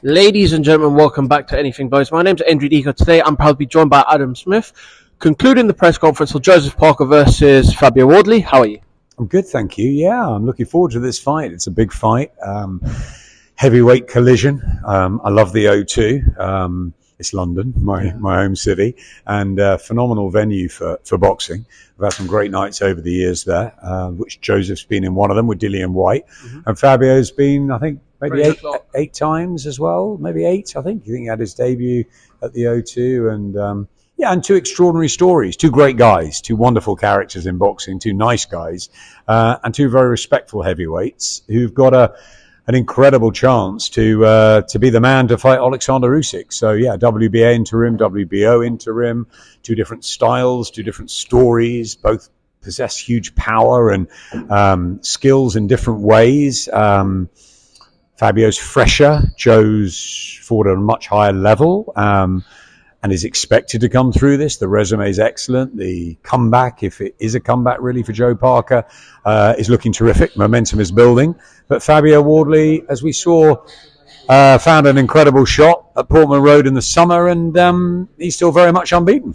Ladies and gentlemen, welcome back to Anything Goes. My name's Andrew Deco. Today I'm proud to be joined by Adam Smith, concluding the press conference for Joseph Parker versus Fabio Wardley. How are you? I'm good, thank you. Yeah, I'm looking forward to this fight. It's a big fight. Heavyweight collision. I love the O2. It's London, my home city, and phenomenal venue for boxing. We've had some great nights over the years there, which Joseph's been in one of them with Dillian White. And Fabio's been, I think, maybe eight times as well, maybe eight, I think. I think he had his debut at the O2, and and two extraordinary stories, two great guys, two wonderful characters in boxing, two nice guys, and two very respectful heavyweights who've got an incredible chance to be the man to fight Alexander Usyk. So yeah, WBA interim, WBO interim, two different styles, two different stories, both possess huge power and skills in different ways. Fabio's fresher, Joe's fought at a much higher level, and is expected to come through this. The resume is excellent. The comeback, if it is a comeback really for Joe Parker, is looking terrific. Momentum is building. But Fabio Wardley, as we saw, found an incredible shot at Portman Road in the summer, and he's still very much unbeaten.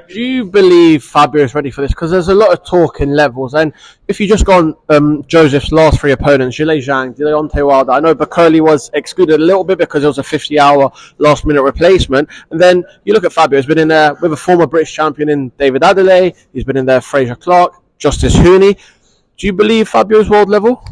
Do you believe Fabio is ready for this? Because there's a lot of talk in levels, and if you just go on Joseph's last three opponents, Zhilei Zhang, Deontay Wilder, I know Bakoli was excluded a little bit because it was a 50-hour last-minute replacement, and then you look at Fabio, he's been in there with a former British champion in David Adelaide, he's been in there Fraser Clark, Justice Hooney. Do you believe Fabio's world level?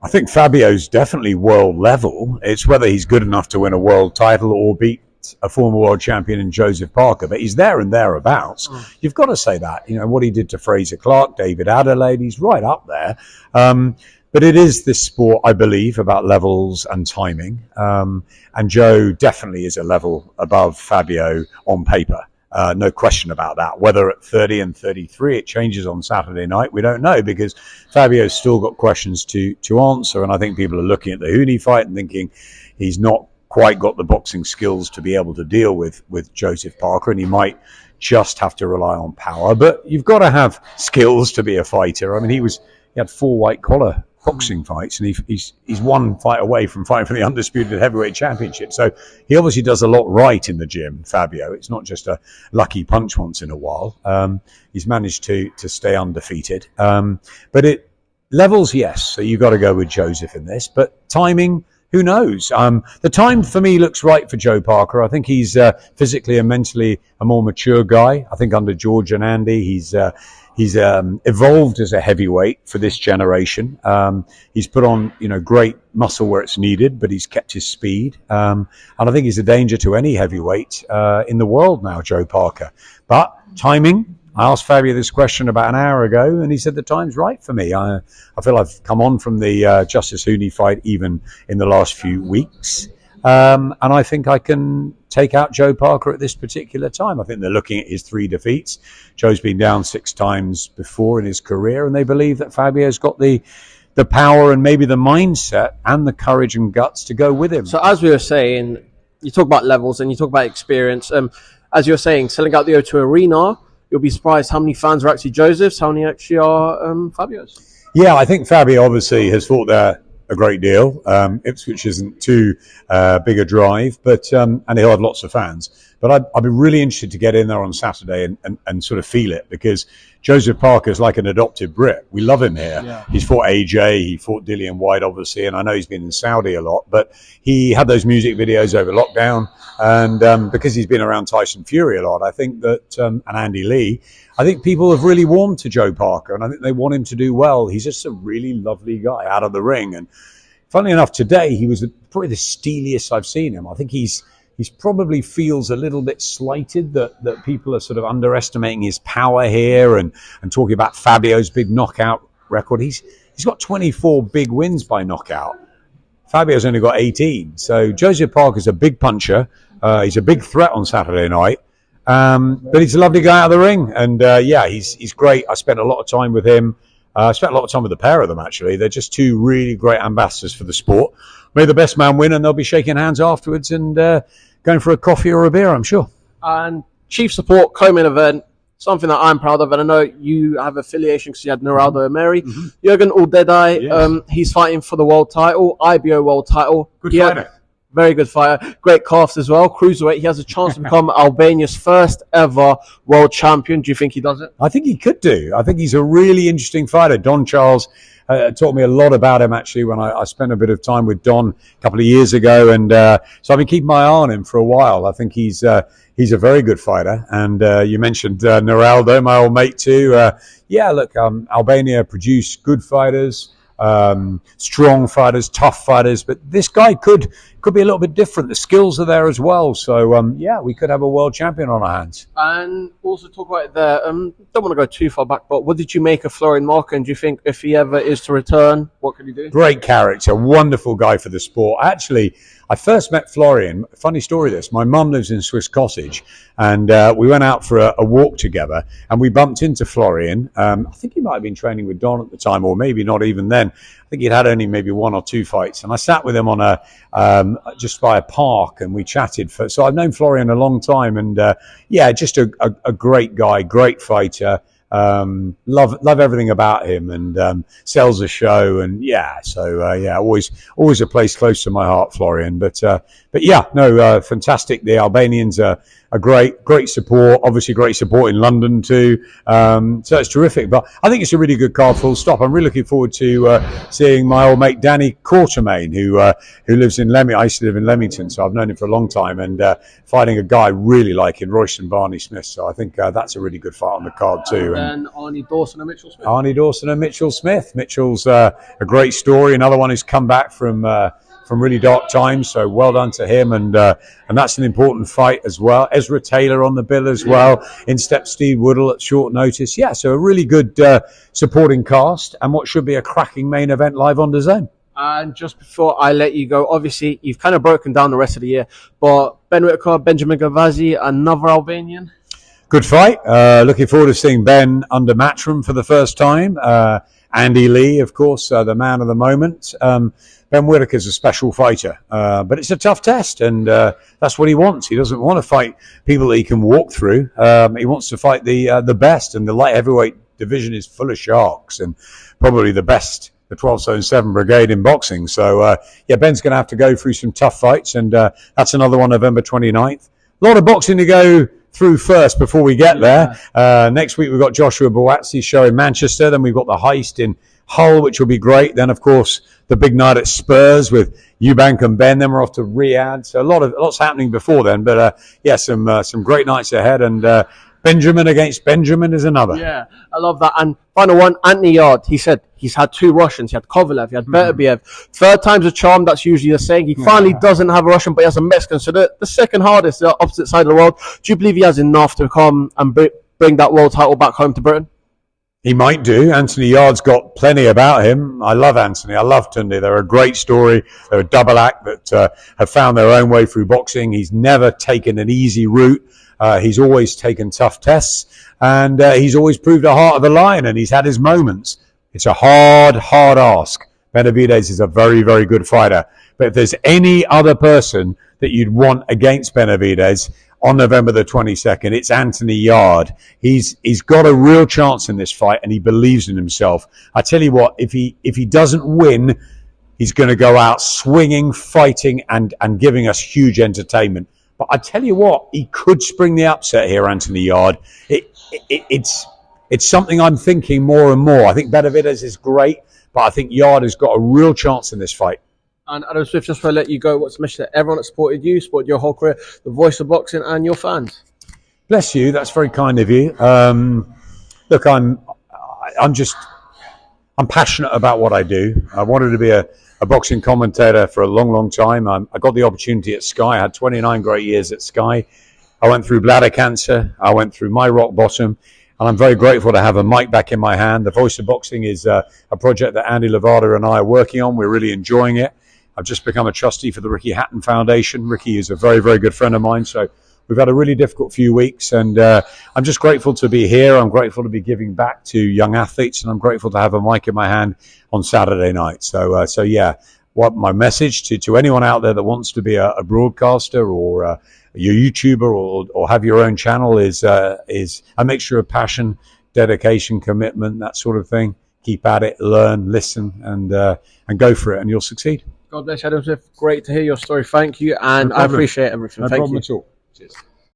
I think Fabio's definitely world level. It's whether he's good enough to win a world title or beat a former world champion in Joseph Parker, but he's there and thereabouts. You've got to say that. You know, what he did to Fraser Clark, David Adelaide, he's right up there. But it is this sport, I believe, about levels and timing. And Joe definitely is a level above Fabio on paper. No question about that. Whether at 30 and 33 it changes on Saturday night, we don't know, because Fabio's still got questions to answer. And I think people are looking at the Hooney fight and thinking he's not quite got the boxing skills to be able to deal with Joseph Parker, and he might just have to rely on power. But you've got to have skills to be a fighter. I mean, he had 4 white collar boxing fights, and he's one fight away from fighting for the undisputed heavyweight championship. So he obviously does a lot right in the gym, Fabio. It's not just a lucky punch once in a while. He's managed to stay undefeated. But it levels, yes. So you've got to go with Joseph in this. But timing, who knows? The time for me looks right for Joe Parker. I think he's physically and mentally a more mature guy. I think under George and Andy, he's evolved as a heavyweight for this generation. He's put on, great muscle where it's needed, but he's kept his speed. And I think he's a danger to any heavyweight in the world now, Joe Parker. But timing, I asked Fabio this question about an hour ago, and he said the time's right for me. I feel I've come on from the Justice Hooney fight even in the last few weeks. And I think I can take out Joe Parker at this particular time. I think they're looking at his 3 defeats. Joe's been down 6 times before in his career, and they believe that Fabio's got the power and maybe the mindset and the courage and guts to go with him. So as we were saying, you talk about levels and you talk about experience. As you're saying, selling out the O2 Arena, you'll be surprised how many fans are actually Joseph's, how many actually are Fabio's. Yeah, I think Fabio obviously has fought there a great deal. Ipswich isn't too big a drive, but and he'll have lots of fans. But I'd be really interested to get in there on Saturday and sort of feel it, because Joseph Parker is like an adopted Brit. We love him here. Yeah. He's fought AJ, he fought Dillian White, obviously, and I know he's been in Saudi a lot, but he had those music videos over lockdown, and because he's been around Tyson Fury a lot, I think that, and Andy Lee, I think people have really warmed to Joe Parker, and I think they want him to do well. He's just a really lovely guy out of the ring. And funnily enough, today he was probably the steeliest I've seen him. I think he's probably feels a little bit slighted that people are sort of underestimating his power here and talking about Fabio's big knockout record. He's got 24 big wins by knockout. Fabio's only got 18. So Joseph Parker's a big puncher. He's a big threat on Saturday night. But he's a lovely guy out of the ring. And he's great. I spent a lot of time with him. I spent a lot of time with the pair of them, actually. They're just two really great ambassadors for the sport. May the best man win, and they'll be shaking hands afterwards and going for a coffee or a beer, I'm sure. And chief support, co-main event, something that I'm proud of, and I know you have affiliation because you had Noraldo Emery. Jürgen Uldedai, he's fighting for the world title, IBO world title. Good fighter. Very good fighter. Great calves as well. Cruiserweight. He has a chance to become Albania's first ever world champion. Do you think he does it? I think he could do. I think he's a really interesting fighter. Don Charles taught me a lot about him, actually, when I spent a bit of time with Don a couple of years ago. And so I've been keeping my eye on him for a while. I think he's a very good fighter. And you mentioned Naraldo, my old mate, too. Look, Albania produced good fighters. Strong fighters, tough fighters, but this guy could be a little bit different. The skills are there as well, so we could have a world champion on our hands. And also talk about don't want to go too far back, but what did you make of Florian Marko? And do you think if he ever is to return, what could he do? Great character, wonderful guy for the sport. Actually, I first met Florian. Funny story this. My mum lives in Swiss Cottage, and we went out for a walk together, and we bumped into Florian. I think he might have been training with Don at the time, or maybe not even then. I think he'd had only maybe 1 or 2 fights, and I sat with him on just by a park, and we chatted. So I've known Florian a long time, and just a great guy, great fighter. Love everything about him, and sells a show, and always a place close to my heart, Florian. But fantastic. The Albanians are a great support. Obviously, great support in London too. So it's terrific. But I think it's a really good card. Full stop. I'm really looking forward to seeing my old mate Danny Quartermain, who lives in Leamington. I used to live in Leamington, so I've known him for a long time, and fighting a guy I really like in Royston Barney Smith. So I think that's a really good fight on the card too. And Arnie Dawson and Mitchell Smith. Arnie Dawson and Mitchell Smith. Mitchell's a great story. Another one who's come back from really dark times. So well done to him, and that's an important fight as well. Ezra Taylor on the bill as well. In steps Steve Woodall at short notice. Yeah, so a really good supporting cast, and what should be a cracking main event live on DAZN. And just before I let you go, obviously you've kind of broken down the rest of the year, but Ben Whittaker, Benjamin Gavazi, another Albanian. Good fight. Looking forward to seeing Ben under Matchroom for the first time. Andy Lee, of course, the man of the moment. Ben Whittaker's a special fighter, but it's a tough test, and that's what he wants. He doesn't want to fight people that he can walk through. He wants to fight the best, and the light heavyweight division is full of sharks, and probably the best, the 12 Zone 7 Brigade in boxing. So, Ben's going to have to go through some tough fights, and that's another one, November 29th. A lot of boxing to go through first before we get there. Next week we've got Joshua Buatsi show in Manchester. Then we've got the Heist in Hull, which will be great. Then, of course, the big night at Spurs with Eubank and Ben. Then we're off to Riyadh. So lots happening before then. But some great nights ahead. And Benjamin against Benjamin is another. Yeah, I love that. And final one, Anthony Yarde. He said he's had 2 Russians. He had Kovalev, he had Benavidez. Third time's a charm, that's usually the saying. He finally doesn't have a Russian, but he has a Mexican. So the second hardest, the opposite side of the world. Do you believe he has enough to come and bring that world title back home to Britain? He might do. Anthony Yarde's got plenty about him. I love Anthony. I love Tunde. They're a great story. They're a double act that have found their own way through boxing. He's never taken an easy route. He's always taken tough tests, and he's always proved a heart of a lion, and he's had his moments. It's a hard ask. Benavidez is a very, very good fighter. But if there's any other person that you'd want against Benavidez on November the 22nd, it's Anthony Yarde. He's got a real chance in this fight, and he believes in himself. I tell you what, if he doesn't win, he's going to go out swinging, fighting, and giving us huge entertainment. But I tell you what, he could spring the upset here, Anthony Yarde. It's something I'm thinking more and more. I think Benavidez is great, but I think Yarde has got a real chance in this fight. And Adam Swift, just to let you go, what's the mission to everyone that supported you, supported your whole career, the voice of boxing, and your fans? Bless you. That's very kind of you. Look, I'm passionate about what I do. I wanted to be a boxing commentator for a long, long time. I got the opportunity at Sky. I had 29 great years at Sky. I went through bladder cancer. I went through my rock bottom. And I'm very grateful to have a mic back in my hand. The Voice of Boxing is a project that Andy Levada and I are working on. We're really enjoying it. I've just become a trustee for the Ricky Hatton Foundation. Ricky is a very, very good friend of mine. So we've had a really difficult few weeks. And I'm just grateful to be here. I'm grateful to be giving back to young athletes. And I'm grateful to have a mic in my hand on Saturday night. So what my message to anyone out there that wants to be a broadcaster or a YouTuber or have your own channel is a mixture of passion, dedication, commitment, that sort of thing. Keep at it, learn, listen, and go for it, and you'll succeed. God bless you, Adam Smith. Great to hear your story. Thank you, and No I problem. appreciate everything. No Thank problem you. at all. Cheers.